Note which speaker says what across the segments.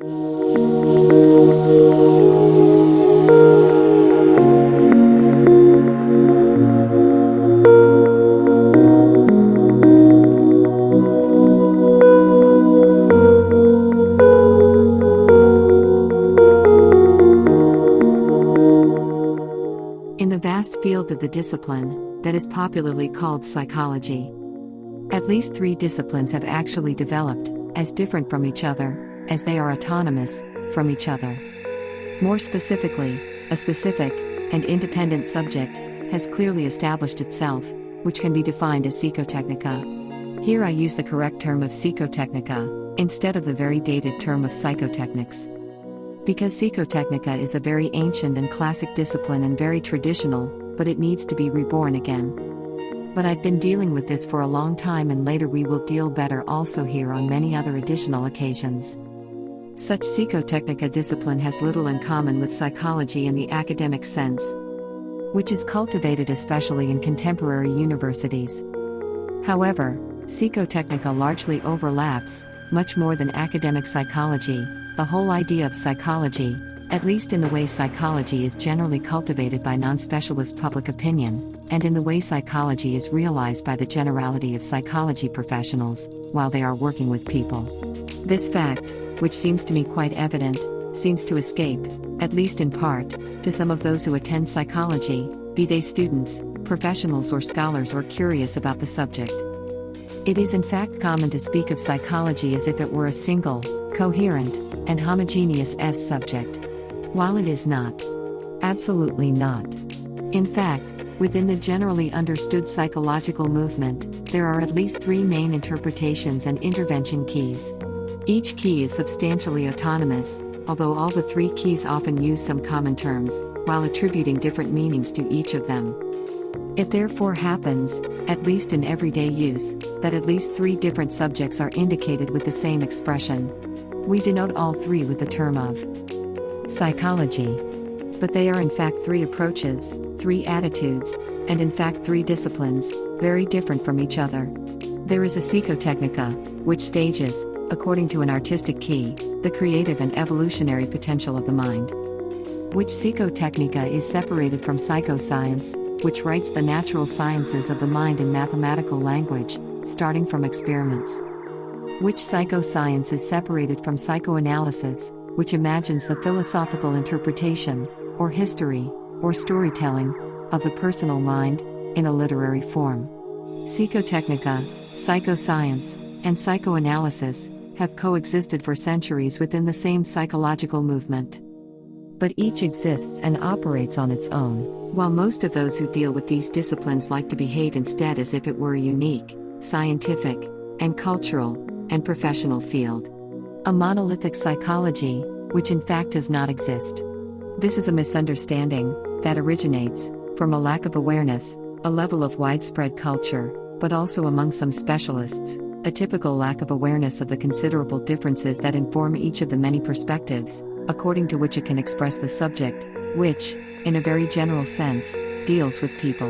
Speaker 1: In the vast field of the discipline that is popularly called psychology, at least 3 disciplines have actually developed as different from each other as they are autonomous from each other. More specifically, a specific and independent subject has clearly established itself, which can be defined as psychotechnica. Here I use the correct term of psychotechnica instead of the very dated term of psychotechnics. Because psychotechnica is a very ancient and classic discipline and very traditional, but it needs to be reborn again. But I've been dealing with this for a long time, and later we will deal better also here on many other additional occasions. Such psychotechnica discipline has little in common with psychology in the academic sense, which is cultivated especially in contemporary universities. However, psychotechnica largely overlaps, much more than academic psychology, the whole idea of psychology, at least in the way psychology is generally cultivated by non-specialist public opinion, and in the way psychology is realized by the generality of psychology professionals, while they are working with people. This fact, which seems to me quite evident, seems to escape, at least in part, to some of those who attend psychology, be they students, professionals or scholars or curious about the subject. It is in fact common to speak of psychology as if it were a single, coherent, and homogeneous subject. While it is not. Absolutely not. In fact, within the generally understood psychological movement, there are at least 3 main interpretations and intervention keys. Each key is substantially autonomous, although all the 3 keys often use some common terms, while attributing different meanings to each of them. It therefore happens, at least in everyday use, that at least 3 different subjects are indicated with the same expression. We denote all 3 with the term of psychology. But they are in fact 3 approaches, 3 attitudes, and in fact 3 disciplines, very different from each other. There is a psychotechnica, which stages, according to an artistic key, the creative and evolutionary potential of the mind. Which psychotechnica is separated from psychoscience, which writes the natural sciences of the mind in mathematical language, starting from experiments. Which psychoscience is separated from psychoanalysis, which imagines the philosophical interpretation, or history, or storytelling, of the personal mind, in a literary form. Psychotechnica, psychoscience, and psychoanalysis have coexisted for centuries within the same psychological movement. But each exists and operates on its own, while most of those who deal with these disciplines like to behave instead as if it were a unique, scientific, and cultural, and professional field. A monolithic psychology, which in fact does not exist. This is a misunderstanding that originates from a lack of awareness, a level of widespread culture, but also among some specialists, a typical lack of awareness of the considerable differences that inform each of the many perspectives, according to which it can express the subject, which, in a very general sense, deals with people.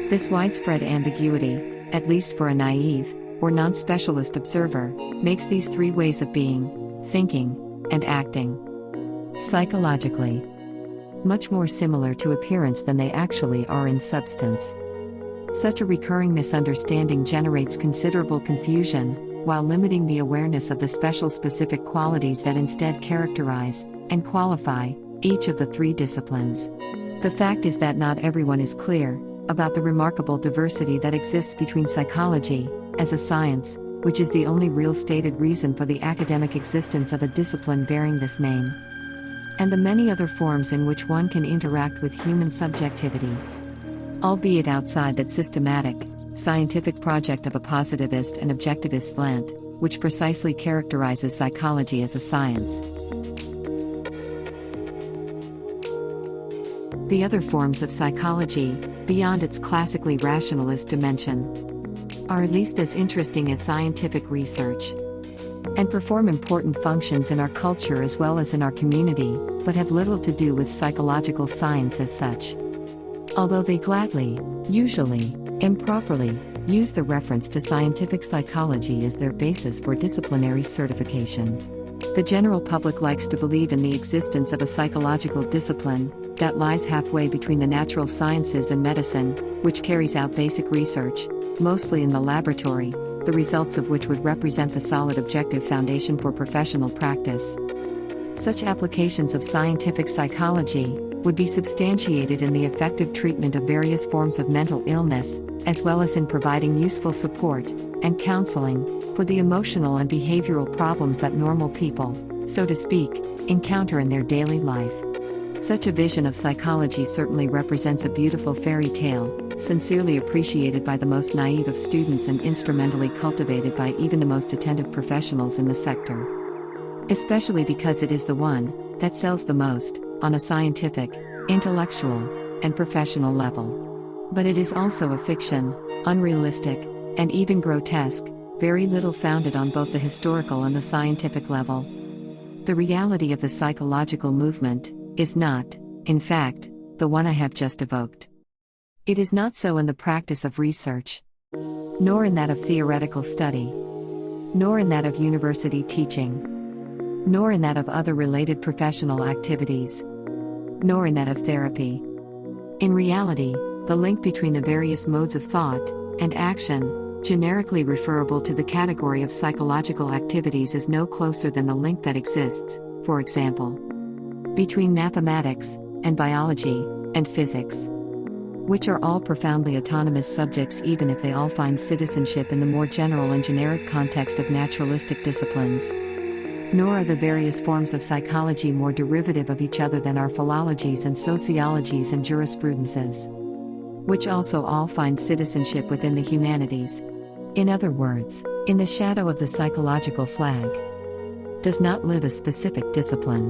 Speaker 1: This widespread ambiguity, at least for a naive, or non-specialist observer, makes these 3 ways of being, thinking, and acting psychologically much more similar to appearance than they actually are in substance. Such a recurring misunderstanding generates considerable confusion, while limiting the awareness of the special specific qualities that instead characterize and qualify each of the 3 disciplines. The fact is that not everyone is clear about the remarkable diversity that exists between psychology, as a science, which is the only real stated reason for the academic existence of a discipline bearing this name, and the many other forms in which one can interact with human subjectivity. Albeit outside that systematic, scientific project of a positivist and objectivist slant, which precisely characterizes psychology as a science. The other forms of psychology, beyond its classically rationalist dimension, are at least as interesting as scientific research, and perform important functions in our culture as well as in our community, but have little to do with psychological science as such. Although they gladly, usually, improperly, use the reference to scientific psychology as their basis for disciplinary certification. The general public likes to believe in the existence of a psychological discipline that lies halfway between the natural sciences and medicine, which carries out basic research, mostly in the laboratory, the results of which would represent the solid objective foundation for professional practice. Such applications of scientific psychology would be substantiated in the effective treatment of various forms of mental illness, as well as in providing useful support and counseling for the emotional and behavioral problems that normal people, so to speak, encounter in their daily life. Such a vision of psychology certainly represents a beautiful fairy tale, sincerely appreciated by the most naive of students and instrumentally cultivated by even the most attentive professionals in the sector. Especially because it is the one that sells the most, on a scientific, intellectual, and professional level. But it is also a fiction, unrealistic, and even grotesque, very little founded on both the historical and the scientific level. The reality of the psychological movement is not, in fact, the one I have just evoked. It is not so in the practice of research, nor in that of theoretical study, nor in that of university teaching, nor in that of other related professional activities, nor in that of therapy. In reality, the link between the various modes of thought and action, generically referable to the category of psychological activities, is no closer than the link that exists, for example, between mathematics and biology and physics, which are all profoundly autonomous subjects even if they all find citizenship in the more general and generic context of naturalistic disciplines. Nor are the various forms of psychology more derivative of each other than are philologies and sociologies and jurisprudences, which also all find citizenship within the humanities. In other words, in the shadow of the psychological flag does not live a specific discipline,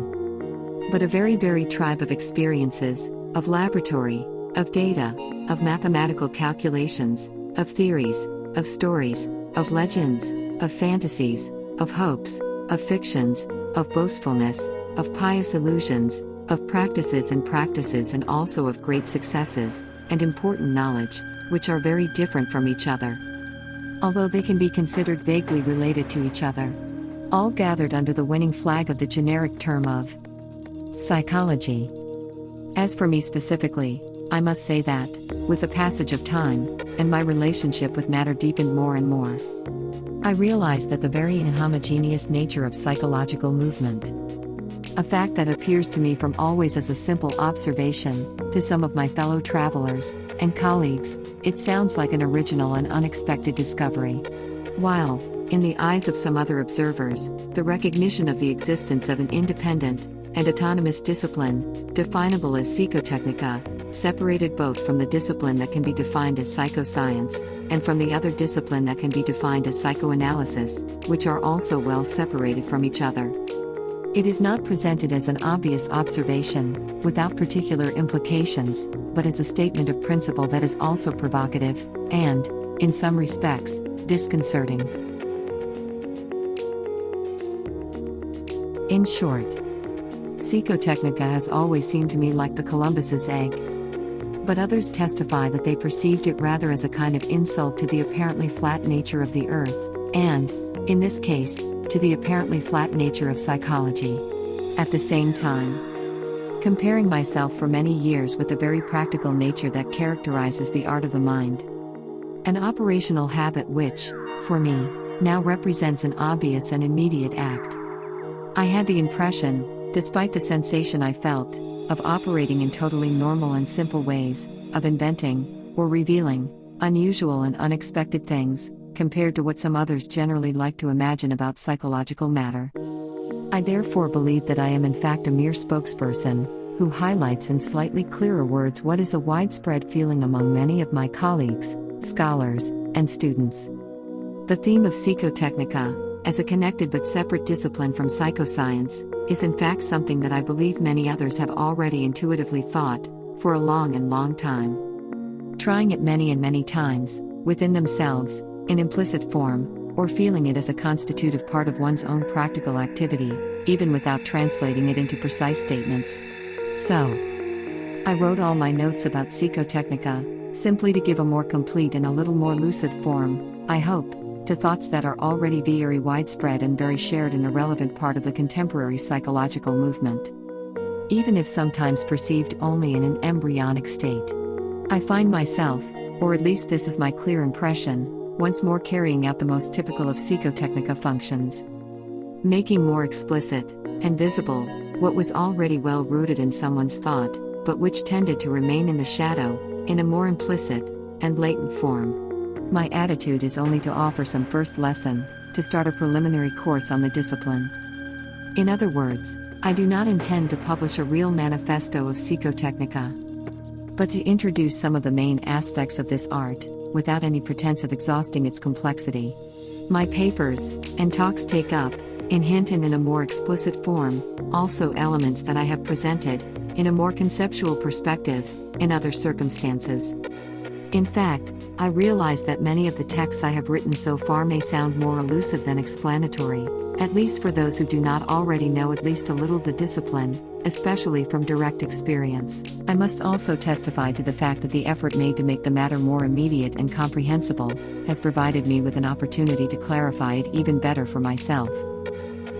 Speaker 1: but a very varied tribe of experiences, of laboratory, of data, of mathematical calculations, of theories, of stories, of legends, of fantasies, of hopes, of fictions, of boastfulness, of pious illusions, of practices and also of great successes, and important knowledge, which are very different from each other, although they can be considered vaguely related to each other, all gathered under the winning flag of the generic term of psychology. As for me specifically, I must say that, with the passage of time, and my relationship with matter deepened more and more, I realized that the very inhomogeneous nature of psychological movement, a fact that appears to me from always as a simple observation, to some of my fellow travelers and colleagues, it sounds like an original and unexpected discovery. While, in the eyes of some other observers, the recognition of the existence of an independent and autonomous discipline, definable as psychotechnica, separated both from the discipline that can be defined as psychoscience, and from the other discipline that can be defined as psychoanalysis, which are also well separated from each other. It is not presented as an obvious observation, without particular implications, but as a statement of principle that is also provocative, and, in some respects, disconcerting. In short, psychotechnica has always seemed to me like the Columbus's egg. But others testify that they perceived it rather as a kind of insult to the apparently flat nature of the earth, and, in this case, to the apparently flat nature of psychology. At the same time, comparing myself for many years with the very practical nature that characterizes the art of the mind, an operational habit which, for me, now represents an obvious and immediate act, I had the impression, despite the sensation I felt, of operating in totally normal and simple ways, of inventing, or revealing, unusual and unexpected things, compared to what some others generally like to imagine about psychological matter. I therefore believe that I am in fact a mere spokesperson, who highlights in slightly clearer words what is a widespread feeling among many of my colleagues, scholars, and students. The theme of psychotechnica, as a connected but separate discipline from psychoscience, is in fact something that I believe many others have already intuitively thought, for a long time. Trying it many and many times, within themselves, in implicit form, or feeling it as a constitutive part of one's own practical activity, even without translating it into precise statements. So, I wrote all my notes about psychotechnica, simply to give a more complete and a little more lucid form, I hope, to thoughts that are already very widespread and very shared in a relevant part of the contemporary psychological movement. Even if sometimes perceived only in an embryonic state. I find myself, or at least this is my clear impression, once more carrying out the most typical of psychotechnica functions. Making more explicit and visible what was already well rooted in someone's thought, but which tended to remain in the shadow, in a more implicit and latent form. My attitude is only to offer some first lesson, to start a preliminary course on the discipline. In other words, I do not intend to publish a real manifesto of psychotechnica, but to introduce some of the main aspects of this art, without any pretense of exhausting its complexity. My papers and talks take up, in hint and in a more explicit form, also elements that I have presented, in a more conceptual perspective, in other circumstances. In fact, I realize that many of the texts I have written so far may sound more elusive than explanatory, at least for those who do not already know at least a little the discipline, especially from direct experience. I must also testify to the fact that the effort made to make the matter more immediate and comprehensible has provided me with an opportunity to clarify it even better for myself.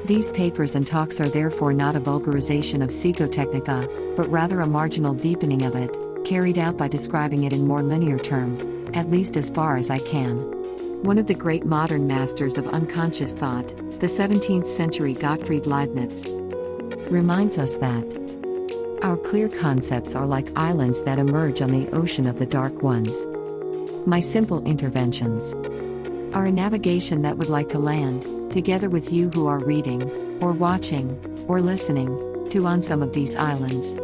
Speaker 1: These papers and talks are therefore not a vulgarization of psychotechnica, but rather a marginal deepening of it, carried out by describing it in more linear terms, at least as far as I can. One of the great modern masters of unconscious thought, the 17th century Gottfried Leibniz, reminds us that our clear concepts are like islands that emerge on the ocean of the dark ones. My simple interventions are a navigation that would like to land, together with you who are reading, or watching, or listening, to on some of these islands.